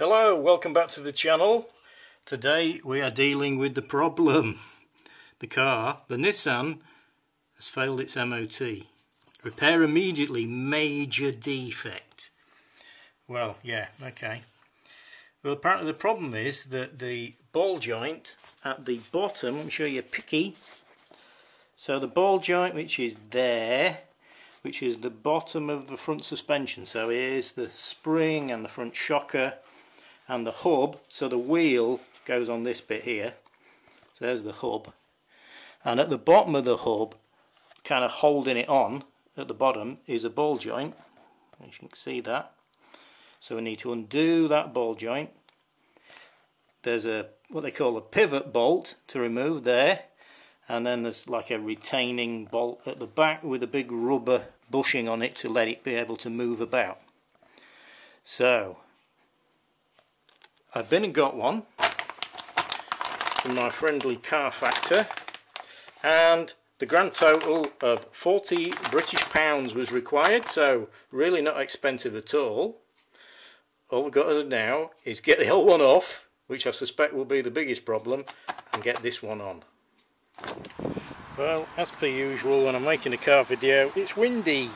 Hello, welcome back to the channel. Today we are dealing with the problem. The Nissan, has failed its MOT. Repair immediately, major defect. Well, yeah, okay. Well, apparently the problem is that the ball joint at the bottom, let me show you a picky. So the ball joint which is there, which is the bottom of the front suspension. So here's the spring and the front shocker and the hub. So the wheel goes on this bit here. So there's the hub. And at the bottom of the hub, kind of holding it on at the bottom, is a ball joint. As you can see that. So we need to undo that ball joint. There's a what they call a pivot bolt to remove there. And then there's like a retaining bolt at the back with a big rubber bushing on it to let it be able to move about. So I've been and got one from my friendly car factor, and the grand total of £40 was required, so really not expensive at all. All we've got to do now is get the old one off, which I suspect will be the biggest problem, and get this one on. Well, as per usual, when I'm making a car video, it's windy.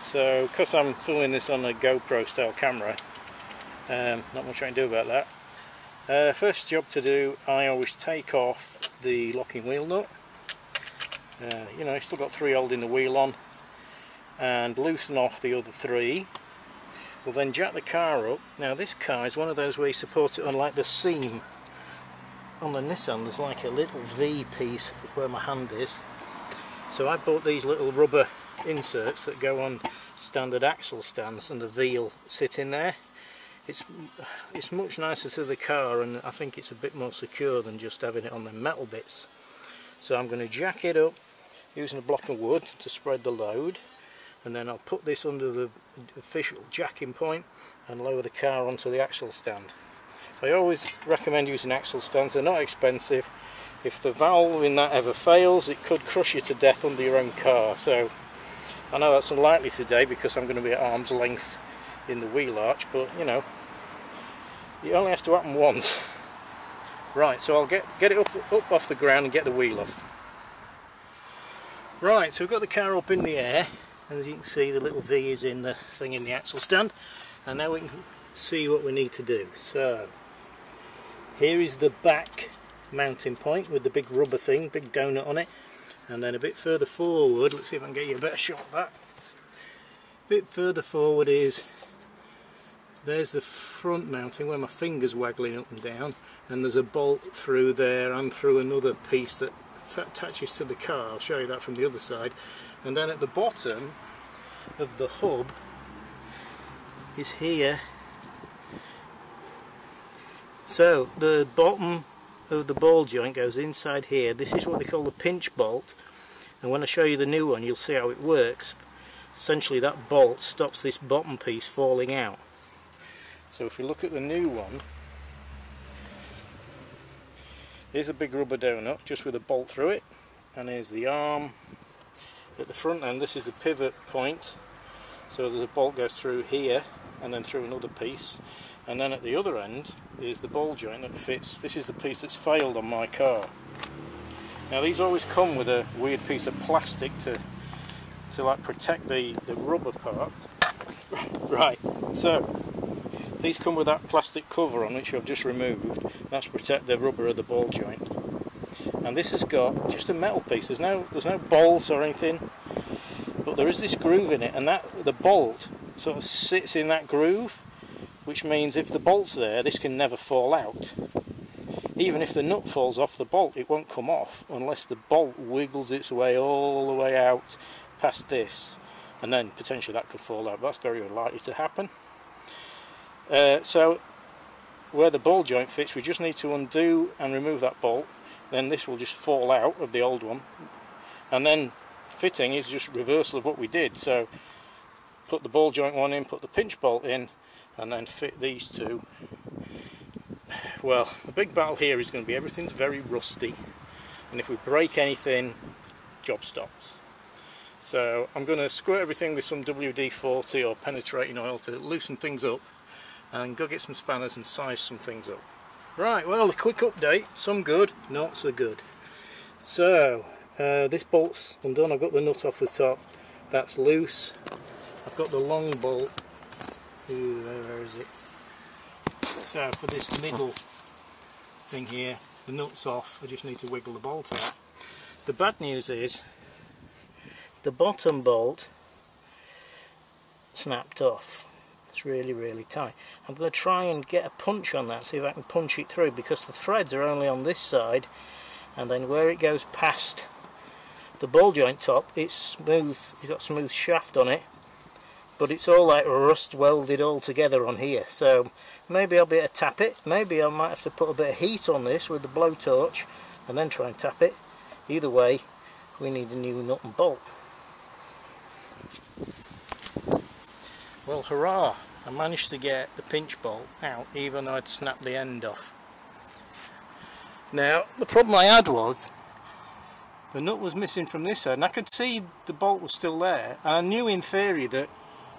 So, because I'm filming this on a GoPro style camera, not much I can do about that. First job to do, I always take off the locking wheel nut. You know, it's still got 3 holding the wheel on, and loosen off the other 3. We'll then jack the car up. Now this car is one of those where you support it on like the seam. On the Nissan there's like a little V piece where my hand is. So I bought these little rubber inserts that go on standard axle stands, and the V will sit in there. It's much nicer to the car, and I think it's a bit more secure than just having it on the metal bits. So I'm going to jack it up using a block of wood to spread the load, and then I'll put this under the official jacking point and lower the car onto the axle stand. I always recommend using axle stands. They're not expensive. If the valve in that ever fails, it could crush you to death under your own car. So I know that's unlikely today because I'm going to be at arm's length in the wheel arch, but you know, it only has to happen once. Right, so I'll get it up off the ground and get the wheel off. Right, so we've got the car up in the air, and as you can see the little V is in the thing in the axle stand, and now we can see what we need to do. So here is the back mounting point with the big rubber thing, big donut on it, and then a bit further forward, let's see if I can get you a better shot of that. A bit further forward there's the front mounting where my finger's waggling up and down, and there's a bolt through there and through another piece that attaches to the car. I'll show you that from the other side. And then at the bottom of the hub is here. So the bottom of the ball joint goes inside here. This is what they call the pinch bolt, and when I show you the new one you'll see how it works. Essentially that bolt stops this bottom piece falling out. So if we look at the new one, here's a big rubber donut just with a bolt through it, and here's the arm. At the front end this is the pivot point, so there's a bolt goes through here and then through another piece, and then at the other end is the ball joint that fits. This is the piece that's failed on my car. Now these always come with a weird piece of plastic to like protect the rubber part. Right, so these come with that plastic cover on which I've just removed. That's to protect the rubber of the ball joint. And this has got just a metal piece. There's no bolt or anything, but there is this groove in it, and the bolt sort of sits in that groove, which means if the bolt's there, this can never fall out. Even if the nut falls off the bolt, it won't come off unless the bolt wiggles its way all the way out past this, and then potentially that could fall out, but that's very unlikely to happen. So where the ball joint fits, we just need to undo and remove that bolt. Then this will just fall out of the old one, and then fitting is just reversal of what we did. So put the ball joint one in, put the pinch bolt in, and then fit these two. Well, the big battle here is going to be everything's very rusty, and if we break anything, job stops. So I'm going to squirt everything with some WD-40 or penetrating oil to loosen things up, and go get some spanners and size some things up. Right, well, a quick update, some good, not so good. So this bolt's undone. I've got the nut off the top, that's loose. I've got the long bolt. Ooh, where is it? So for this middle thing here, the nut's off, I just need to wiggle the bolt out. The bad news is the bottom bolt snapped off. It's really tight. I'm going to try and get a punch on that, see if I can punch it through, because the threads are only on this side, and then where it goes past the ball joint top, it's smooth. It's got a smooth shaft on it, but it's all like rust welded all together on here. So maybe I'll be able to tap it. Maybe I might have to put a bit of heat on this with the blowtorch and then try and tap it. Either way, we need a new nut and bolt. Well, hurrah! I managed to get the pinch bolt out even though I'd snapped the end off. Now, the problem I had was the nut was missing from this side, and I could see the bolt was still there, and I knew in theory that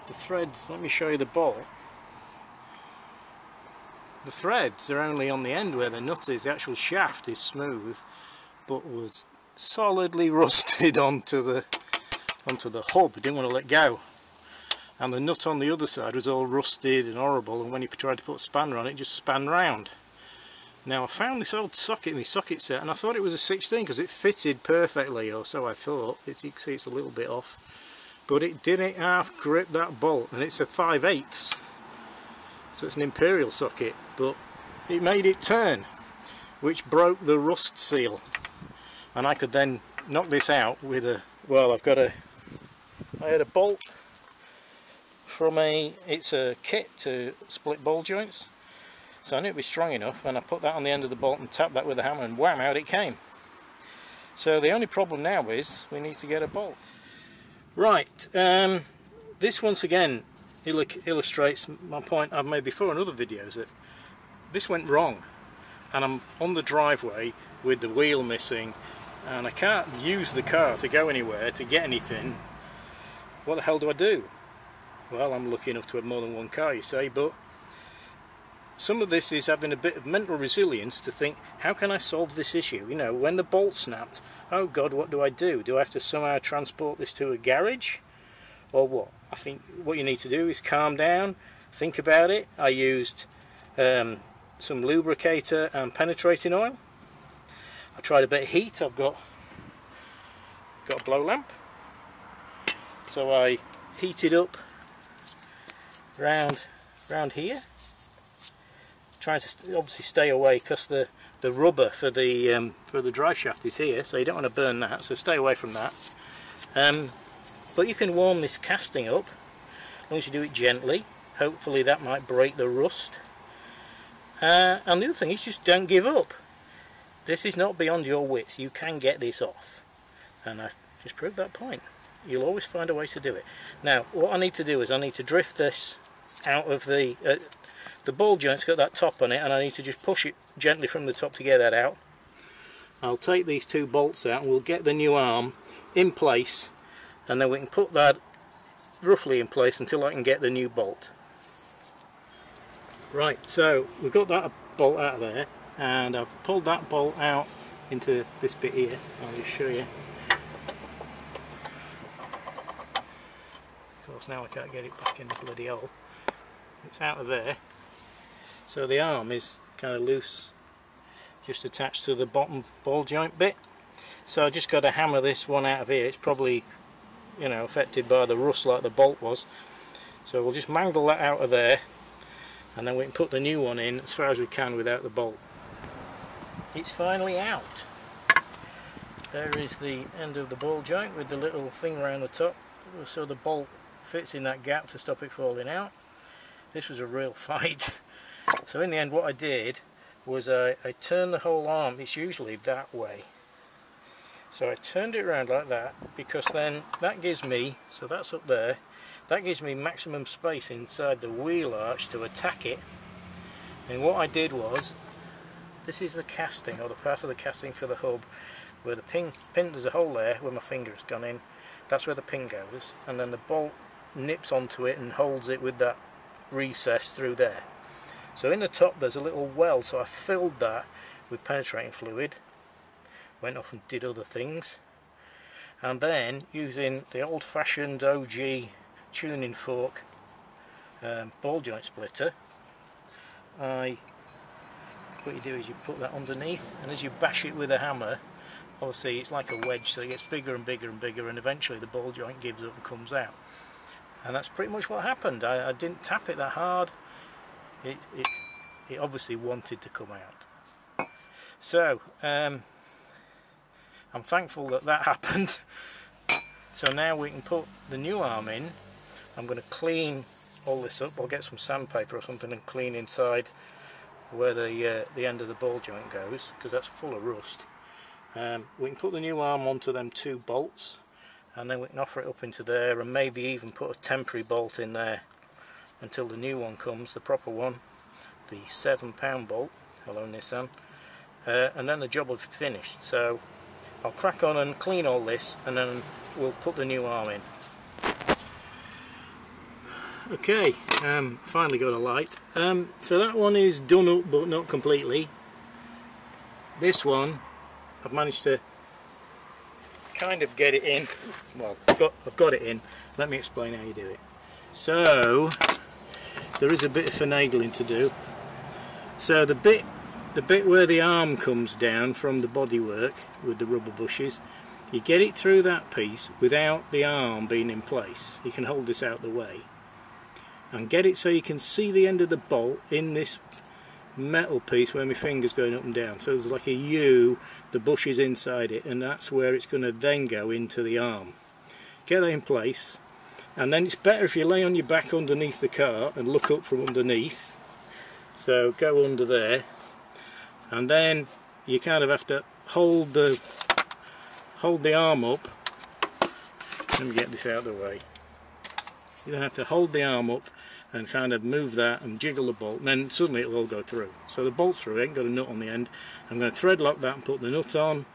the threads, let me show you the bolt, the threads are only on the end where the nut is. The actual shaft is smooth, but was solidly rusted onto the hub. I didn't want to let go, and the nut on the other side was all rusted and horrible, and when you tried to put a spanner on it, it just span round. Now I found this old socket in my socket set, and I thought it was a 16 because it fitted perfectly, or so I thought. You can see it's a little bit off, but it didn't half grip that bolt, and it's a 5/8, so it's an imperial socket, but it made it turn, which broke the rust seal, and I could then knock this out with a, well, I had a bolt from it's a kit to split ball joints, so I knew it'd be strong enough, and I put that on the end of the bolt and tapped that with a hammer, and wham, out it came. So the only problem now is we need to get a bolt. Right, this once again illustrates my point I've made before in other videos, that this went wrong, and I'm on the driveway with the wheel missing, and I can't use the car to go anywhere to get anything. What the hell do I do? Well, I'm lucky enough to have more than one car, you say, but some of this is having a bit of mental resilience to think, how can I solve this issue? You know, when the bolt snapped, oh God, what do I do? Do I have to somehow transport this to a garage? Or what? I think what you need to do is calm down, think about it. I used some lubricator and penetrating oil. I tried a bit of heat. I've got a blow lamp. So I heated up round here, trying to obviously stay away, because the rubber for the drive shaft is here, so you don't want to burn that, so stay away from that. But you can warm this casting up as long as you do it gently. Hopefully that might break the rust. And the other thing is, just don't give up. This is not beyond your wits. You can get this off, and I've just proved that point. You'll always find a way to do it. Now what I need to do is I need to drift this out of the ball joint's got that top on it, and I need to just push it gently from the top to get that out. I'll take these two bolts out and we'll get the new arm in place, and then we can put that roughly in place until I can get the new bolt. Right, so we've got that bolt out of there, and I've pulled that bolt out into this bit here. I'll just show you. Of course now I can't get it back in the bloody hole. It's out of there. So the arm is kind of loose, just attached to the bottom ball joint bit. So I just got to hammer this one out of here. It's probably, you know, affected by the rust like the bolt was. So we'll just mangle that out of there, and then we can put the new one in as far as we can without the bolt. It's finally out. There is the end of the ball joint with the little thing around the top, so the bolt fits in that gap to stop it falling out. This was a real fight. So in the end what I did was I turned the whole arm. It's usually that way. So I turned it around like that, because then that gives me, so that's up there, that gives me maximum space inside the wheel arch to attack it. And what I did was, this is the casting, or the part of the casting for the hub, where the pin, there's a hole there where my finger has gone in, that's where the pin goes, and then the bolt nips onto it and holds it with that recess through there. So in the top there's a little well, so I filled that with penetrating fluid, went off and did other things, and then using the old-fashioned OG tuning fork ball joint splitter, what you do is you put that underneath, and as you bash it with a hammer, obviously it's like a wedge, so it gets bigger and bigger and bigger, and eventually the ball joint gives up and comes out. And that's pretty much what happened. I didn't tap it that hard. It obviously wanted to come out. So I'm thankful that happened. So now we can put the new arm in. I'm going to clean all this up. I'll get some sandpaper or something and clean inside where the end of the ball joint goes, because that's full of rust. We can put the new arm onto them 2 bolts, and then we can offer it up into there, and maybe even put a temporary bolt in there until the new one comes, the proper one, the 7-pound bolt. Hello Nissan. And then the job will be finished. So I'll crack on and clean all this, and then we'll put the new arm in. Okay, finally got a light. So that one is done up, but not completely. This one I've managed to kind of get it in. Well, I've got it in. Let me explain how you do it. So there is a bit of finagling to do. So the bit where the arm comes down from the bodywork with the rubber bushes, you get it through that piece without the arm being in place. You can hold this out the way and get it so you can see the end of the bolt in this metal piece where my finger's going up and down. So there's like a U, the bush is inside it, and that's where it's going to then go into the arm. Get that in place, and then it's better if you lay on your back underneath the car and look up from underneath. So go under there, and then you kind of have to hold the arm up. Let me get this out of the way. You then have to hold the arm up and kind of move that and jiggle the bolt, and then suddenly it will all go through. So the bolt's through, it ain't got a nut on the end. I'm going to thread lock that and put the nut on,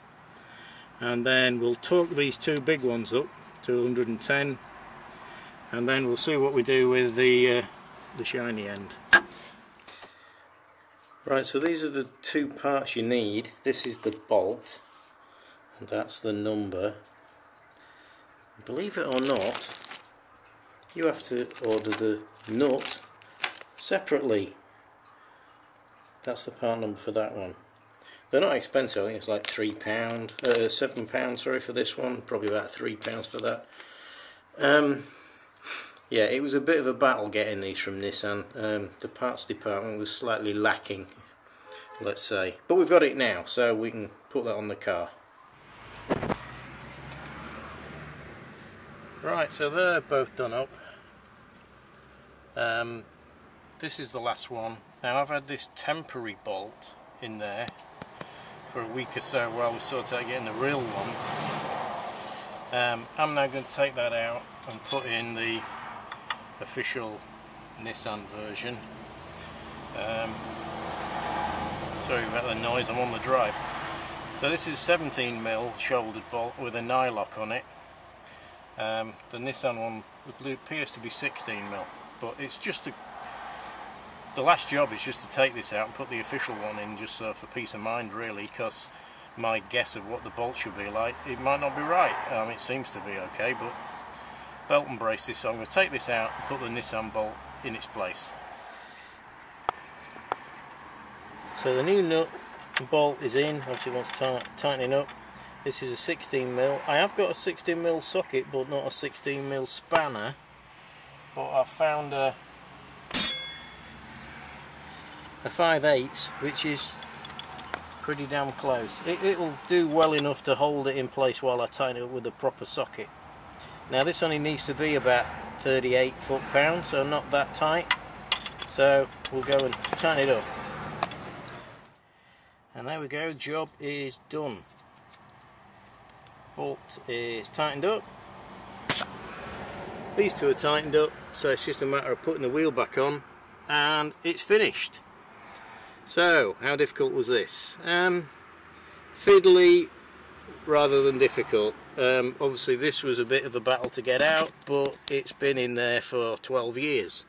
and then we'll torque these 2 big ones up to 110, and then we'll see what we do with the shiny end. Right, so these are the 2 parts you need. This is the bolt, and that's the number. Believe it or not, you have to order the nut separately. That's the part number for that one. They're not expensive. I think it's like £7, sorry, for this one. Probably about £3 for that. Yeah, it was a bit of a battle getting these from Nissan. The parts department was slightly lacking, let's say. But we've got it now, so we can put that on the car. Right, so they're both done up. This is the last one. Now I've had this temporary bolt in there for a week or so while we sort out getting the real one. I'm now going to take that out and put in the official Nissan version. Sorry about the noise, I'm on the drive. So this is 17mm shouldered bolt with a nylock on it. The Nissan one appears to be 16mm, but it's just the last job is just to take this out and put the official one in, just for peace of mind really, because my guess of what the bolt should be like, it might not be right. It seems to be okay, but belt and braces, so I'm going to take this out and put the Nissan bolt in its place. So the new nut and bolt is in, obviously wants tightening up. This is a 16mm. I have got a 16mm socket, but not a 16mm spanner. But I've found a 5/8, which is pretty damn close. It'll do well enough to hold it in place while I tighten it up with a proper socket. Now this only needs to be about 38 foot-pounds, so not that tight. So we'll go and tighten it up. And there we go, job is done. Bolt is tightened up. These 2 are tightened up, so it's just a matter of putting the wheel back on, and it's finished. So, how difficult was this? Fiddly rather than difficult. Obviously this was a bit of a battle to get out, but it's been in there for 12 years.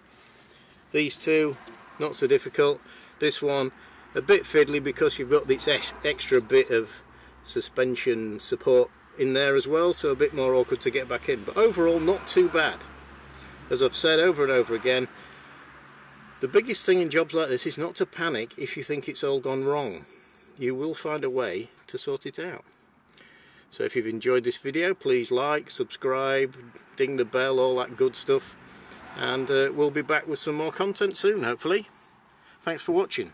These 2 not so difficult. This one a bit fiddly because you've got this extra bit of suspension support in there as well, so a bit more awkward to get back in, but overall not too bad. As I've said over and over again, the biggest thing in jobs like this is not to panic if you think it's all gone wrong. You will find a way to sort it out. So if you've enjoyed this video, please like, subscribe, ding the bell, all that good stuff, and we'll be back with some more content soon, hopefully. Thanks for watching.